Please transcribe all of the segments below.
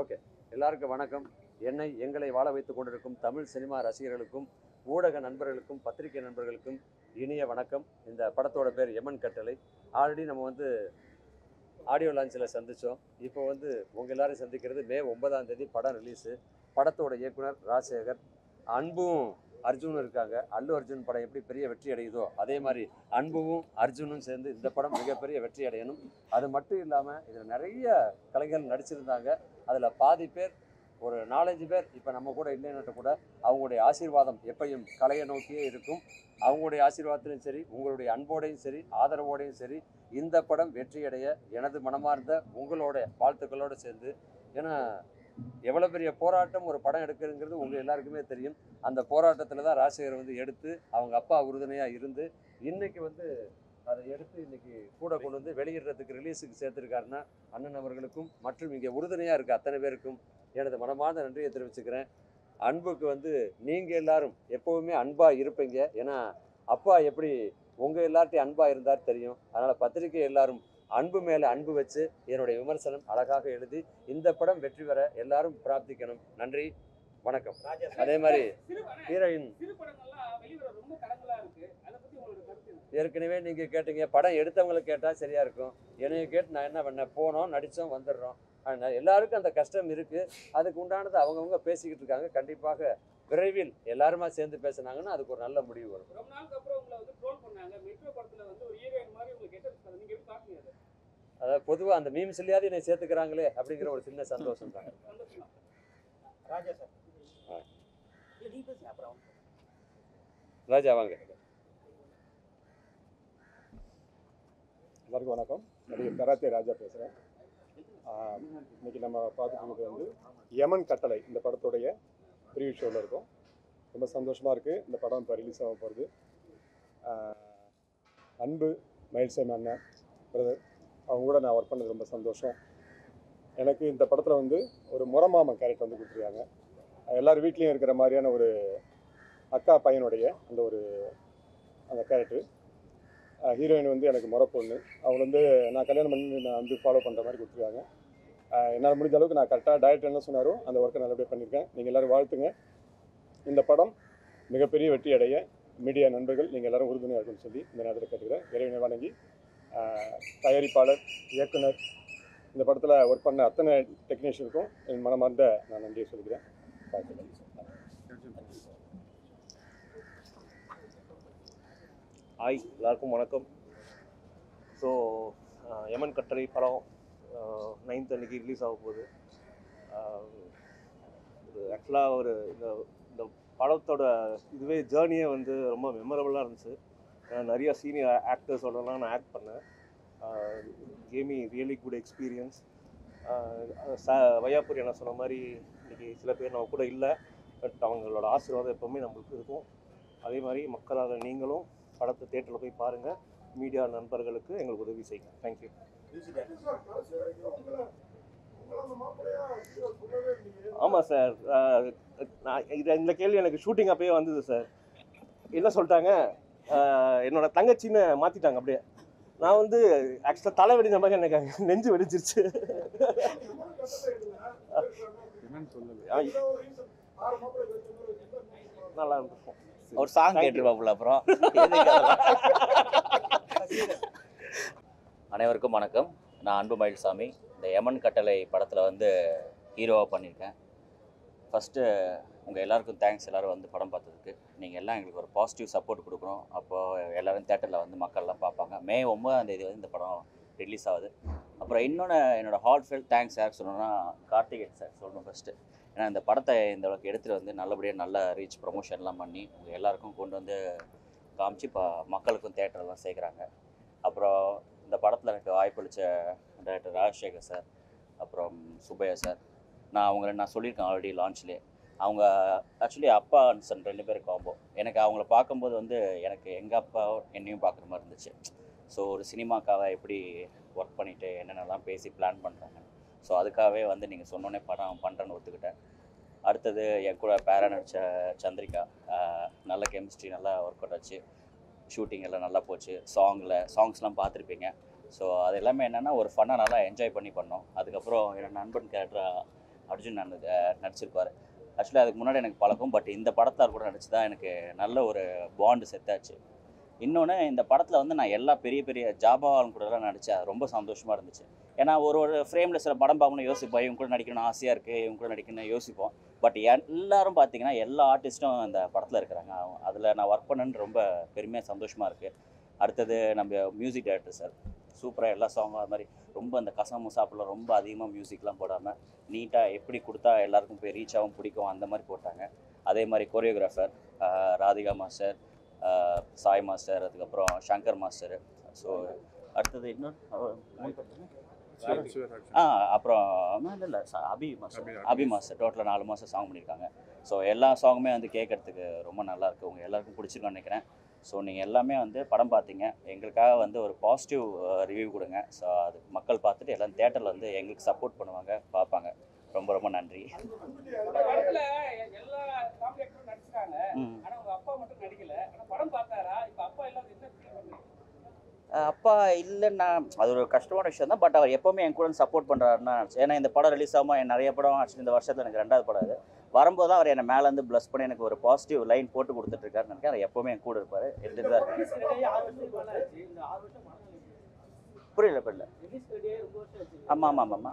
Okay, எல்லாருக்கும் வணக்கம். எங்களை வாழ வைத்துக் கொண்டிருக்கும் தமிழ் சினிமா ரசிகர்களுக்கும் ஊடக நண்பர்களுக்கும் பத்திரிகை நண்பர்களுக்கும் இனிய வணக்கம். இந்த படத்தோட பேர் யமன் கட்டளை. ஆல்ரெடி நம்ம ஆடியோ லான்ச்சில் சந்தித்தோம். இப்போ உங்கள் எல்லாரையும் சந்திக்கிறது மே 9ஆம் தேதி படம் ரிலீஸு. படத்தோட இயக்குனர் ராஜசேகர், அன்பும் அர்ஜுனும் இருக்காங்க. அல்லு அர்ஜுன் படம் எப்படி பெரிய வெற்றி அடையுதோ அதே மாதிரி அன்பும் அர்ஜுனும் சேர்ந்து இந்த படம் மிகப்பெரிய வெற்றி அடையணும். அது மட்டும் இல்லாமல் இதில் நிறைய கலைஞர்கள் நடிச்சிருந்தாங்க. அதில் பாதி பேர், ஒரு 4-5 பேர் இப்போ நம்ம கூட இல்லைன்னு கூட அவங்களுடைய ஆசீர்வாதம் எப்பையும் கலையை நோக்கியே இருக்கும். அவங்களுடைய ஆசீர்வாதத்திலும் சரி, உங்களுடைய அன்போடையும் சரி, ஆதரவோடையும் சரி, இந்த படம் வெற்றியடைய எனது மனமார்ந்த உங்களோட வாழ்த்துக்களோடு சேர்ந்து, ஏன்னா எவ்வளோ பெரிய போராட்டம் ஒரு படம் எடுக்கிறதுங்கிறது உங்கள் எல்லாருக்குமே தெரியும். அந்த போராட்டத்தில் தான் ராஜசேகர் எடுத்து அவங்க அப்பா உறுதுணையாக இருந்து இன்னைக்கு அதை எடுத்து இன்னைக்கு கூட கொண்டு வந்து வெளியிடுறதுக்கு ரிலீஸுக்கு சேர்த்துருக்காருன்னா அண்ணன் அவர்களுக்கும் மற்றும் இங்கே உறுதுணையாக இருக்க அத்தனை பேருக்கும் எனது மனமார்ந்த நன்றியை தெரிவிச்சுக்கிறேன். அன்புக்கு நீங்கள் எல்லாரும் எப்போவுமே அன்பாக இருப்பீங்க. ஏன்னா அப்பா எப்படி உங்கள் எல்லார்ட்டையும் அன்பாக இருந்தார் தெரியும். அதனால் பத்திரிகை எல்லாரும் அன்பு மேலே அன்பு வச்சு என்னுடைய விமர்சனம் அழகாக எழுதி இந்த படம் வெற்றி பெற எல்லாரும் பிரார்த்திக்கணும். நன்றி, வணக்கம். அதே மாதிரி ஹீரோயின் ஏற்கனவே நீங்கள் கேட்டீங்க, படம் எடுத்தவங்களுக்கு கேட்டால் சரியாக இருக்கும். என்னைய கேட்டு நான் என்ன பண்ணேன், போனோம், நடித்தோம், வந்துடுறோம். எல்லாருக்கும் அந்த கஷ்டம் இருக்குது. அதுக்கு உண்டானது அவங்கவுங்க பேசிக்கிட்டு இருக்காங்க. கண்டிப்பாக விரைவில் எல்லாருமா சேர்ந்து பேசினாங்கன்னா அதுக்கு ஒரு நல்ல முடிவு வரும். அதாவது பொதுவாக அந்த மீம்ஸ் இல்லையாவது என்னை சேர்த்துக்கிறாங்களே அப்படிங்கிற ஒரு சின்ன சந்தோஷம் தான். ராஜா வாங்க. எல்லாருக்கும் வணக்கம். நடிகர் கராத்தே ராஜா பேசுகிறேன். இன்னைக்கு நம்ம பார்த்துட்டு யமன் கட்டளை இந்த படத்துடைய ப்ரீவியூ ஷோவில் இருக்கும். ரொம்ப சந்தோஷமாக இருக்குது. இந்த படம் இப்போ ரிலீஸ் ஆக போகிறது. அன்பு மயில்சாமி அண்ணன் பிரதர் அவங்க கூட நான் ஒர்க் பண்ணது ரொம்ப சந்தோஷம். எனக்கு இந்த படத்தில் ஒரு முறமாமன் கேரக்டர் கொடுத்துருக்காங்க. எல்லார் வீட்லேயும் இருக்கிற மாதிரியான ஒரு அக்கா பையனுடைய அந்த கேரக்டர். ஹீரோயின் எனக்கு முறை பொண்ணு. அவங்க நான் கல்யாணம் பண்ணி நான் ஃபாலோ பண்ணுற மாதிரி கொடுத்துருக்காங்க. என்னால் முடிஞ்ச அளவுக்கு நான் கரெக்டாக டைரக்டர் என்ன சொன்னாரோ அந்த ஒர்க்கை நல்லபடியாக பண்ணியிருக்கேன். நீங்கள் எல்லோரும் வாழ்த்துங்க. இந்த படம் மிகப்பெரிய வெற்றி அடைய மீடியா நண்பர்கள் நீங்கள் எல்லோரும் உறுதுணையாக இருக்குன்னு சொல்லி இந்த நேரத்தில் கேட்டுக்கிறேன். இறைவனை வணங்கி தயாரிப்பாளர், இயக்குனர், இந்த படத்தில் ஒர்க் பண்ண அத்தனை டெக்னீஷியனுக்கும் என் மனமார்ந்த நான் நன்றியை சொல்லிக்கிறேன். ஹாய், எல்லாருக்கும் வணக்கம். ஸோ யமன் கட்டளை படம் 9th அன்னைக்கு ரிலீஸ் ஆக போகுது. ஆக்சுவலாக இந்த படத்தோட இதுவே ஜேர்னியே ரொம்ப மெமரபுளாக இருந்துச்சு. நிறையா சீனியர் ஆக்டர்ஸோடலாம் நான் ஆக்ட் பண்ணேன். கேமி ரியலி குட் எக்ஸ்பீரியன்ஸ். வையாபுரி என்ன சொன்ன மாதிரி இன்றைக்கி சில பேர் நம்ம கூட இல்லை, பட் அவங்களோட ஆசீர்வாதம் எப்போவுமே நம்மளுக்கு இருக்கும். அதே மாதிரி மக்களாக நீங்களும் படத்தை தேட்டரில் போய் பாருங்கள். மீடியா நண்பர்களுக்கு எங்களுக்கு உதவி செய்யுங்க. தேங்க்யூ. ஆமாம் சார், இந்த கேள்வி எனக்கு ஷூட்டிங் அப்பயே வந்தது சார். என்ன சொல்லிட்டாங்க, என்னோட தங்கச்சின்னு மாற்றிட்டாங்க. அப்படியே நான் ஆக்சுவலாக தலை வெடிந்த மாதிரி எனக்கு நெஞ்சு வெடிச்சிருச்சு. நல்லா இருக்கும். ஒரு சாங் கேட்டுருப்பாப்புல. அப்புறம் அனைவருக்கும் வணக்கம். நான் அன்பு மயில்சாமி. இந்த யமன் கட்டளை படத்தில் ஹீரோவாக பண்ணியிருக்கேன். ஃபஸ்ட்டு உங்கள் எல்லாருக்கும் தேங்க்ஸ். எல்லோரும் படம் பார்த்ததுக்கு. நீங்கள் எல்லாம் எங்களுக்கு ஒரு பாசிட்டிவ் சப்போர்ட் கொடுக்கணும். அப்போது எல்லோரும் தேட்டரில் மக்கள்லாம் பார்ப்பாங்க. மே 9ஆம் தேதி இந்த படம் ரிலீஸ் ஆகுது. அப்புறம் இன்னொன்று என்னோடய ஹார்ட்ஃபெல்ட் தேங்க்ஸ் யாருக்கு சொல்லணும்னா கார்த்திகேயன் சார் சொல்லணும் ஃபஸ்ட்டு. ஏன்னா இந்த படத்தை இந்த அளவுக்கு எடுத்துகிட்டு நல்லபடியாக நல்ல ரீச் ப்ரொமோஷன்லாம் பண்ணி உங்கள் எல்லாருக்கும் கொண்டு காமிச்சு இப்போ மக்களுக்கும் தேட்டரெல்லாம் சேர்க்குறாங்க. அப்புறம் இந்த படத்தில் எனக்கு வாய்ப்பளித்த டைரக்டர் ராஜசேகர் சார், அப்புறம் சுப்பையா சார், நான் சொல்லியிருக்கேன் ஆல்ரெடி லான்ச்லேயே. அவங்க ஆக்சுவலி அப்பா அண்ட் சன் 2 பேர் காம்போ. எனக்கு அவங்கள பார்க்கும்போது எனக்கு எங்கள் அப்பா என்னையும் பார்க்குற மாதிரி இருந்துச்சு. ஸோ ஒரு சினிமாக்காக எப்படி ஒர்க் பண்ணிவிட்டு என்னென்னலாம் பேசி பிளான் பண்ணுறாங்க. ஸோ அதுக்காகவே நீங்கள் சொன்னோன்னே படம் பண்ணுறேன்னு ஒத்துக்கிட்டேன். அடுத்தது என் கூட பேரா நடித்த சந்திரிகா, நல்ல கெமிஸ்ட்ரி, நல்லா ஒர்க் அவுட் ஆச்சு. ஷூட்டிங் எல்லாம் நல்லா போச்சு. சாங்ஸ்லாம் பார்த்துருப்பீங்க. ஸோ அது எல்லாமே என்னென்னா ஒரு ஃபன்னாக நல்லா என்ஜாய் பண்ணி பண்ணோம். அதுக்கப்புறம் என்னோட நண்பன் கேரக்டராக அர்ஜுன் நடிச்சிருப்பார். ஆக்சுவலி அதுக்கு முன்னாடி எனக்கு பழக்கம், பட் இந்த படத்தில் கூட நடிச்சு தான் எனக்கு நல்ல ஒரு பாண்டு செட் ஆச்சு. இன்னொன்று, இந்த படத்தில் வந்து நான் எல்லா பெரிய பெரிய ஜாபாவாலும் கூடலாம் நடித்தேன். ரொம்ப சந்தோஷமாக இருந்துச்சு. ஏன்னா ஒரு ஃப்ரேமில் சில படம் பார்க்கணும் யோசிப்போம், இவங்க கூட நடிக்கணும்னு ஆசையாக இருக்குது, இவங்க கூட நடிக்கணும்னு யோசிப்போம். பட் எல்லாரும் பார்த்தீங்கன்னா எல்லா ஆர்டிஸ்ட்டும் அந்த படத்தில் இருக்கிறாங்க. அதில் நான் ஒர்க் பண்ணேன்னு ரொம்ப பெருமையாக சந்தோஷமாக இருக்குது. அடுத்தது நம்ம மியூசிக் டைரக்டர் சார் சூப்பராக எல்லா சாங்கும் அது மாதிரி ரொம்ப அந்த கசமு சாப்பிடலாம் ரொம்ப அதிகமாக மியூசிக்லாம் போடாமல் நீட்டாக எப்படி கொடுத்தா எல்லாருக்கும் போய் ரீச் ஆகும் பிடிக்கும் அந்த மாதிரி போட்டாங்க. அதே மாதிரி choreographer Radhika master, Sai master, அதுக்கப்புறம் சங்கர் மாஸ்டர். ஸோ அடுத்தது இன்னொரு அப்புறம் இல்லை அபி மாஸ்டர் டோட்டலாக 4 மாதம் சாங் பண்ணியிருக்காங்க. ஸோ எல்லா சாங்குமே வந்து கேட்குறதுக்கு ரொம்ப நல்லாயிருக்கு. உங்கள் எல்லாருக்கும் பிடிச்சிருக்குன்னு நினைக்கிறேன். ஸோ நீங்கள் எல்லாமே வந்து படம் பார்த்தீங்க, எங்களுக்காக வந்து ஒரு பாசிட்டிவ் ரிவ்யூ கொடுங்க. ஸோ அது மக்கள் பார்த்துட்டு எல்லாம் தேட்டரில் வந்து எங்களுக்கு சப்போர்ட் பண்ணுவாங்க, பார்ப்பாங்க. ரொம்ப ரொம்ப நன்றி. அப்பா இல்லைன்னா அது ஒரு கஷ்டமான விஷயம் தான். பட் அவர் எப்போவுமே என் கூட சப்போர்ட் பண்ணுறாருன்னு நினச்சேன். ஏன்னா இந்த படம் ரிலீஸ் ஆகாமல் நிறைய படம் ஆக்சுவலி இந்த வருஷத்தில் எனக்கு 2வது படம் இது வரும்போது தான் அவர் என்னை மேலேருந்து ப்ளஸ் பண்ணி எனக்கு ஒரு பாசிட்டிவ் லைன் போட்டு கொடுத்துட்ருக்காருன்னு நினைக்கிறேன். அவர் எப்போவுமே என் கூட இருப்பார், எடுத்துகிட்டு தான் இருப்பார். புரியல. ஆமாம்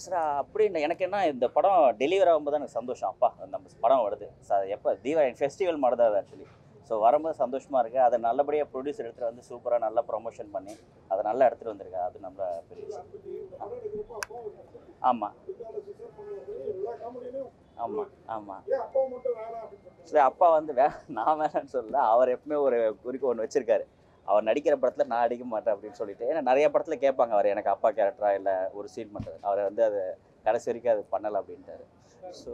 சார். அப்படி இல்லை, எனக்கு என்ன இந்த படம் டெலிவரி ஆகும்போது தான் எனக்கு சந்தோஷம். அப்பா நம்ம படம் வருது சார், எப்போ தீபாவளி ஃபெஸ்டிவல் மாதிரி தான் அது ஆக்சுவலி. ஸோ வரும்போது சந்தோஷமாக இருக்குது. அதை நல்லபடியாக ப்ரொடியூசர் எடுத்துகிட்டு வந்து சூப்பராக நல்லா ப்ரொமோஷன் பண்ணி அதை நல்லா எடுத்துகிட்டு வந்திருக்கா, அது நம்ம பெரிய விஷயம். ஆமாம் சரி. அப்பா வந்து நான் வேணான்னு சொல்லல, அவர் எப்பவுமே ஒரு குறிக்கோள் ஒன்று வச்சுருக்காரு. அவர் நடிக்கிற படத்தில் நான் அடிக்க மாட்டேன் அப்படின்னு சொல்லிட்டு. ஏன்னா நிறைய படத்தில் கேட்பாங்க அவர் எனக்கு அப்பா கேரக்டரா இல்லை ஒரு சீன் பண்ணுறது. அவர் வந்து அது கடைசி வரைக்கும் அது பண்ணலை அப்படின்ட்டாரு. ஸோ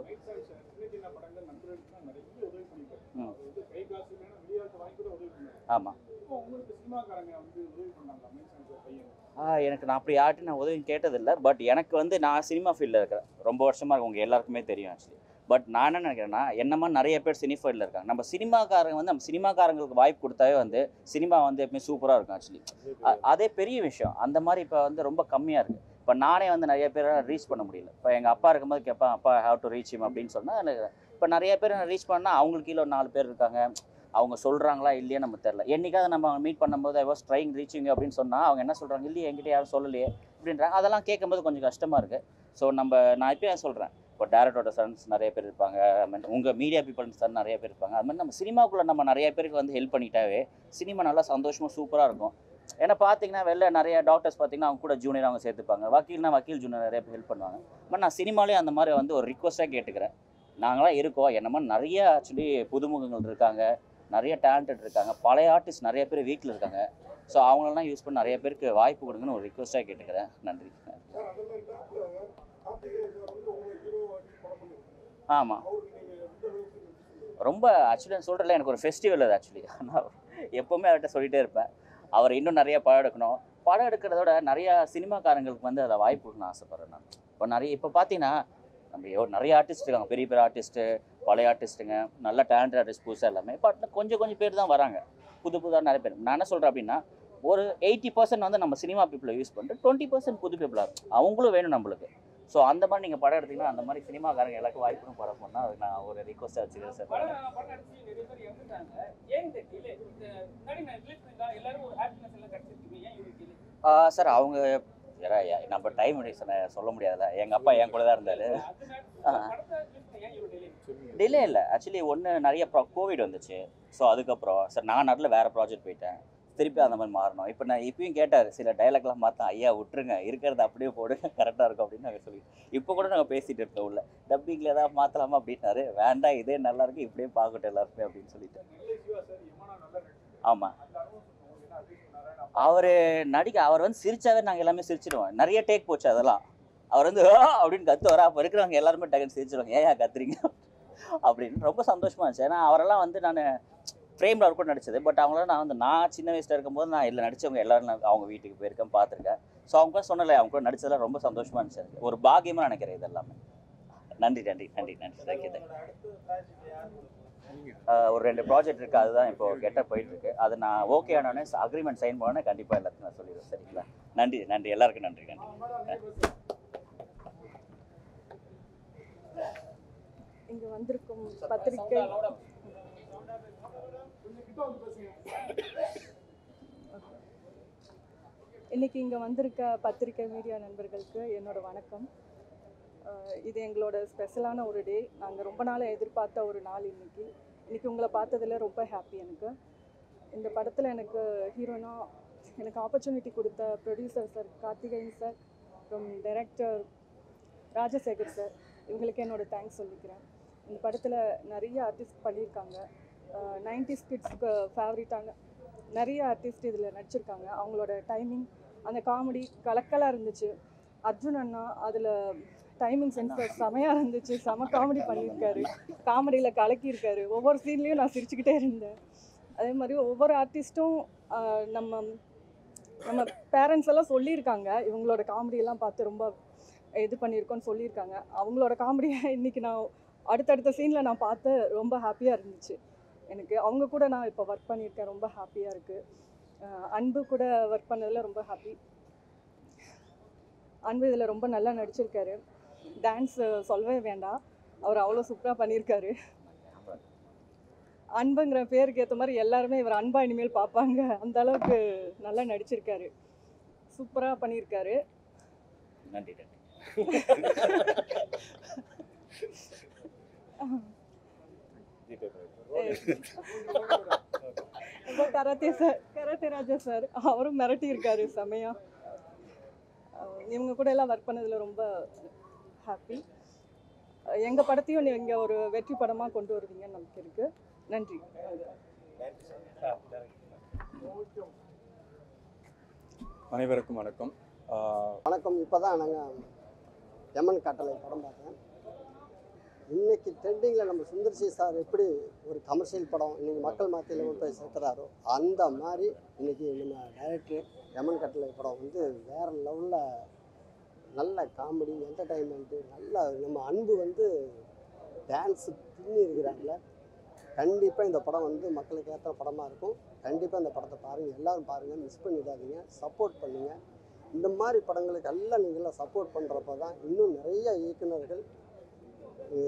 ஆமாம் எனக்கு நான் அப்படி யார்ட்டும் நான் உதவி கேட்டதில்லை. பட் எனக்கு வந்து நான் சினிமா ஃபீல்டில் இருக்கிறேன், ரொம்ப வருஷமாக இருக்கும், உங்கள் எல்லாருக்குமே தெரியும் ஆக்சுவலி. பட் நான் என்ன நினைக்கிறேன்னா, என்னமா நிறைய பேர் சினி ஃபீல்டில் இருக்காங்க. நம்ம சினிமாக்காரங்க வந்து நம்ம சினிமாக்காரங்களுக்கு வாய்ப்பு கொடுத்தாவே வந்து சினிமா வந்து எப்பவுமே சூப்பராக இருக்கும் ஆக்சுவலி. அதே பெரிய விஷயம். அந்த மாதிரி இப்போ வந்து ரொம்ப கம்மியாக இருக்குது. இப்போ நானே வந்து நிறைய பேரை ரீச் பண்ண முடியல. இப்போ எங்கள் அப்பா இருக்கும்போது கேட்பேன், அப்பா ஹேவ் டு ரீச் ஹிம் அப்படின்னு சொன்னால். இப்போ நிறைய பேர் ரீச் பண்ணால் அவங்களுக்கு கீழே 4 பேர் இருக்காங்க, அவங்க சொல்கிறாங்களா இல்லையே நம்ம தெரில. என்றைக்காவது நம்ம அவங்க மீட் பண்ணும்போது ஐ வாஸ் ட்ரைங் ரீச்சிங் அப்படின்னு சொன்னால் அவங்க என்ன சொல்கிறாங்க, இல்லையே என்கிட்ட யாரும் சொல்லலையே அப்படின்றாங்க. அதெல்லாம் கேட்கும்போது கொஞ்சம் கஷ்டமாக இருக்குது. ஸோ நான் இப்போ சொல்கிறேன், இப்போ டேரக்டரோட சன்ஸ் நிறைய பேர் இருப்பாங்க, உங்கள் மீடியா பீப்புள்ஸ் சன் நிறைய பேர் இருப்பாங்க. அது மாதிரி நம்ம சினிமாக்குள்ளே நம்ம நிறைய பேருக்கு வந்து ஹெல்ப் பண்ணிட்டாவே சினிமா நல்லா சந்தோஷமாக சூப்பராக இருக்கும். ஏன்னா பார்த்தீங்கன்னா வெளில நிறைய டாக்டர்ஸ் பார்த்தீங்கன்னா அவங்க கூட ஜூனியர் அவங்க சேர்த்துப்பாங்க, வக்கீல்னா வக்கீல் ஜூனியர் நிறைய பேர் ஹெல்ப் பண்ணுவாங்க. பட் நான் சினிமாலே அந்த மாதிரி வந்து ஒரு ரிக்வஸ்ட்டாக கேட்டுக்கிறேன். நாங்களாம் இருக்கோம், என்னமோ நிறைய ஆக்சுவலி புதுமுகங்கள் இருக்காங்க, நிறைய டேலண்டட் இருக்காங்க, பழைய ஆர்டிஸ்ட் நிறைய பேர் வீட்டில் இருக்காங்க. ஸோ அவங்களெல்லாம் யூஸ் பண்ணி நிறைய பேருக்கு வாய்ப்பு கொடுங்கன்னு ஒரு ரிக்வஸ்ட்டாக கேட்டுக்கிறேன். நன்றி. ஆமாம் ரொம்ப ஆக்சுவலி நான் சொல்கிறேன், எனக்கு ஒரு ஃபெஸ்டிவல் அது ஆக்சுவலி. நான் எப்போவுமே அவர்கிட்ட சொல்லிகிட்டே இருப்பேன், அவர் இன்னும் நிறைய படம் எடுக்கணும். படம் எடுக்கிறதோட நிறையா சினிமாக்காரங்களுக்கு வந்து அதில் வாய்ப்பு கொடுக்கணும்னு ஆசைப்பட்றேன் நான். இப்போ பார்த்தீங்கன்னா நம்ம நிறைய ஆர்டிஸ்ட் இருக்காங்க, பெரிய பெரிய ஆர்டிஸ்ட்டு, பழைய ஆர்டிஸ்ட்டுங்க, நல்ல டேலண்டட் ஆர்டிஸ்ட் புதுசாக எல்லாமே. பட் கொஞ்சம் பேர் தான் வராங்க, புதுசாக நிறைய பேர். நான் என்ன சொல்கிறேன் அப்படின்னா, ஒரு 80% வந்து நம்ம சினிமா பீப்புளை யூஸ் பண்ணிட்டு 20% புது பீப்புளாக இருக்கும், அவங்களும் வேணும் நம்மளுக்கு. ஸோ அந்த மாதிரி நீங்கள் படம் எடுத்திங்கன்னா அந்த மாதிரி சினிமாக்காரங்க எல்லாருக்கும் வாய்ப்பும் படம் பண்ணால் அதுக்கு நான் ஒரு ரிக்வஸ்ட்டாக வச்சுக்கிறேன் சார். சார் அவங்க நம்ம டைம் சொல்ல முடியாதுல்ல, எங்கள் அப்பா என் கூட தான் இருந்தார். டிலே இல்லை ஆக்சுவலி. ஒன்று நிறைய கோவிட் வந்துச்சு. ஸோ அதுக்கப்புறம் சார் நான் நடுவில் வேறு ப்ராஜெக்ட் போயிட்டேன், திருப்பி அந்த மாதிரி மாறணும். இப்போ நான் இப்பயும் கேட்டார், சில டைலாக்லாம் மாற்றேன், ஐயா விட்டுருங்க இருக்கிறத அப்படியே போடுங்க கரெக்டாக இருக்கும் அப்படின்னு நாங்கள் சொல்லி இப்போ கூட நாங்கள் பேசிகிட்டு இருக்கோம். உள்ள டப்பிங்கில் ஏதாவது மாற்றலாமா அப்படின்னாரு. வேண்டாம், இதே நல்லாயிருக்கு, இப்படியே பார்க்கட்டும் எல்லாருமே அப்படின்னு சொல்லிட்டு. ஆமாம் அவர் வந்து சிரிச்சாவே நாங்கள் எல்லாமே சிரிச்சிடுவோம். நிறைய டேக் போச்சு அதெல்லாம். அவர் வந்து அப்படின்னு கத்துவாரா, அப்போ இருக்கிறவங்க எல்லாருமே டக்குன்னு சிரிச்சிடுவாங்க, ஏன் கத்துறீங்க அப்படின்னு. ரொம்ப சந்தோஷமாக இருந்துச்சு. ஏன்னா அவரெல்லாம் வந்து நான் ஃப்ரேமில் அவர் கூட நடிச்சது. பட் அவங்களாம் நான் சின்ன வயசில் இருக்கும்போது நான் இல்லை நடித்தவங்க எல்லோரும் அவங்க வீட்டுக்கு போயிருக்கேன், பார்த்துருக்கேன். ஸோ அவங்க சொன்னலை, அவங்க கூட நடிச்சதெல்லாம் ரொம்ப சந்தோஷமாக இருந்துச்சு. ஒரு பாக்கியமாக நினைக்கிறேன் இது எல்லாமே. நன்றி. தேங்க்யூ. ஒரு 2 ப்ராஜெக்ட் இருக்குது, அதுதான் இப்போ போயிட்டுருக்கு. அது நான் ஓகே ஆனோடனே அக்ரிமெண்ட் சைன் பண்ணோன்னே கண்டிப்பாக எல்லாத்தையும் நான் சொல்லிடுவேன். சரிங்களா? நன்றி எல்லாருக்கும் நன்றி. இங்கே வந்திருக்கும் பத்திரிகை இன்னைக்கு இங்கே வந்திருக்க பத்திரிகை மீடியா நண்பர்களுக்கு என்னோட வணக்கம். இது எங்களோட ஸ்பெஷலான ஒரு டே. நாங்கள் ரொம்ப நாளாக எதிர்பார்த்த ஒரு நாள் இன்னைக்கு உங்களை பார்த்ததில் ரொம்ப ஹாப்பி. எனக்கு இந்த படத்தில் எனக்கு ஹீரோனா எனக்கு ஆப்பர்ச்சுனிட்டி கொடுத்த ப்ரொடியூசர் சார் கார்த்திகேயன் சார், அப்புறம் டைரக்டர் ராஜசேகர் சார், இவங்களுக்கு என்னோட தேங்க்ஸ் சொல்லிக்கிறேன். இந்த படத்தில் நிறைய ஆர்டிஸ்ட் பண்ணியிருக்காங்க. 90s கிட்ஸ்க்கு ஃபேவரட்டான நிறைய ஆர்டிஸ்ட் இதில் நடிச்சிருக்காங்க. அவங்களோட டைமிங், அந்த காமெடி கலக்கலாக இருந்துச்சு. அர்ஜுன் அண்ணா அதில் டைமிங் சென்ஸ் செமையாக இருந்துச்சு. செம காமெடி பண்ணியிருக்காரு, காமெடியில் கலக்கியிருக்காரு. ஒவ்வொரு சீன்லேயும் நான் சிரிச்சுக்கிட்டே இருந்தேன். அதே மாதிரி ஒவ்வொரு ஆர்டிஸ்ட்டும் நம்ம பேரண்ட்ஸ் எல்லாம் சொல்லியிருக்காங்க, இவங்களோட காமெடியெல்லாம் பார்த்து ரொம்ப இது பண்ணியிருக்கோன்னு சொல்லியிருக்காங்க. அவங்களோட காமெடியை இன்றைக்கி நான் அடுத்தடுத்த சீனில் நான் பார்த்து ரொம்ப ஹாப்பியாக இருந்துச்சு எனக்கு. அவங்க கூட நான் இப்போ ஒர்க் பண்ணியிருக்கேன், ரொம்ப ஹாப்பியாக இருக்குது. அன்பு கூட ஒர்க் பண்ணதில் ரொம்ப ஹாப்பி. அன்பு இதில் ரொம்ப நல்லா நடிச்சிருக்காரு. டான்ஸ் சொல்லவே வேண்டாம், அவர் அவ்வளோ சூப்பராக பண்ணியிருக்காரு. அன்புங்கிற பேருக்கு ஏற்ற மாதிரி எல்லாருமே இவர் அன்பா இனிமேல் பார்ப்பாங்க, அந்த அளவுக்கு நல்லா நடிச்சிருக்காரு, சூப்பராக பண்ணியிருக்காரு. நன்றி. கராத்தே ராஜா சார், அவரும் மிரட்டி இருக்காரு செமையா. இவங்க கூட எல்லாம் ஒர்க் பண்ணதில் ரொம்ப ஹாப்பி. எங்கள் படத்தையும் நீங்கள் ஒரு வெற்றி படமாக கொண்டு வருவீங்கன்னு நம்பிக்கை இருக்குது. நன்றி. அனைவருக்கும் வணக்கம். வணக்கம். இப்போ தான் நாங்கள் எமன் கட்டளை படம் பார்த்தேன். இன்றைக்கி ட்ரெண்டிங்கில் நம்ம சுந்தர்சி சார் எப்படி ஒரு கமர்ஷியல் படம் இன்றைக்கி மக்கள் மத்தியில் கொண்டு போய் சேர்க்குறாரோ அந்த மாதிரி இன்றைக்கி நம்ம டைரக்டர் எமன் கட்டளை படம் வந்து வேறு லெவலில் நல்ல காமெடி என்டர்டைன்மெண்ட்டு, நல்லா நம்ம அன்பு வந்து டான்ஸு பின்னி இருக்கிறாங்கள. கண்டிப்பாக இந்த படம் வந்து மக்களுக்கு ஏற்ற படமாக இருக்கும். கண்டிப்பாக இந்த படத்தை பாருங்கள், எல்லோரும் பாருங்கள், மிஸ் பண்ணிடாதீங்க, சப்போர்ட் பண்ணுங்கள். இந்த மாதிரி படங்களுக்கு எல்லாம் நீங்களாம் சப்போர்ட் பண்ணுறப்ப தான் இன்னும் நிறைய இயக்குநர்கள்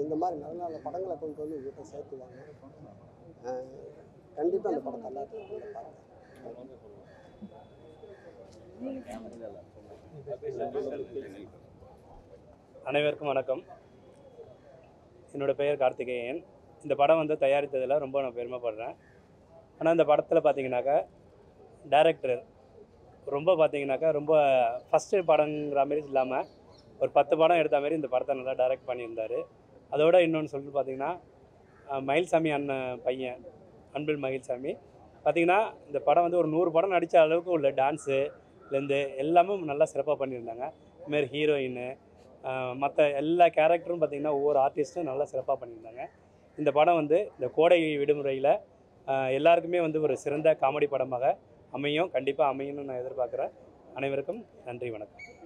இந்த மாதிரி நல்ல நல்ல படங்களை கொண்டு வந்து வீட்டை சேர்த்துவாங்க. கண்டிப்பாக இந்த படத்தை எல்லாத்தையும் பாருங்கள். அனைவருக்கும் வணக்கம். என்னோடய பெயர் கார்த்திகேயன். இந்த படம் வந்து தயாரித்ததில் ரொம்ப நான் பெருமைப்படுறேன். ஆனால் இந்த படத்தில் பார்த்தீங்கன்னாக்கா டைரக்டர் ரொம்ப பார்த்தீங்கன்னாக்கா ரொம்ப ஃபஸ்ட்டு படங்கிற மாதிரி இல்லாமல் ஒரு 10 படம் எடுத்த மாதிரி இந்த படத்தை நல்லா டைரக்ட் பண்ணியிருந்தார். அதோட இன்னொன்று சொல்லிட்டு பார்த்தீங்கன்னா மயில்சாமி அண்ணன் பையன் அன்பில் மயில்சாமி பார்த்திங்கன்னா இந்த படம் வந்து ஒரு 100 படம் நடித்த அளவுக்கு உள்ள டான்ஸுலேருந்து எல்லாமே நல்லா சிறப்பாக பண்ணியிருந்தாங்க. இதுமாரி ஹீரோயின் மற்ற எல்லா கேரக்டரும் பார்த்திங்கன்னா ஒவ்வொரு ஆர்டிஸ்ட்டும் நல்லா சிறப்பாக பண்ணியிருந்தாங்க. இந்த படம் வந்து இந்த கோடை விடுமுறையில் எல்லாருக்குமே வந்து ஒரு சிறந்த காமெடி படமாக அமையும், கண்டிப்பாக அமையும்னு நான் எதிர்பார்க்குறேன். அனைவருக்கும் நன்றி, வணக்கம்.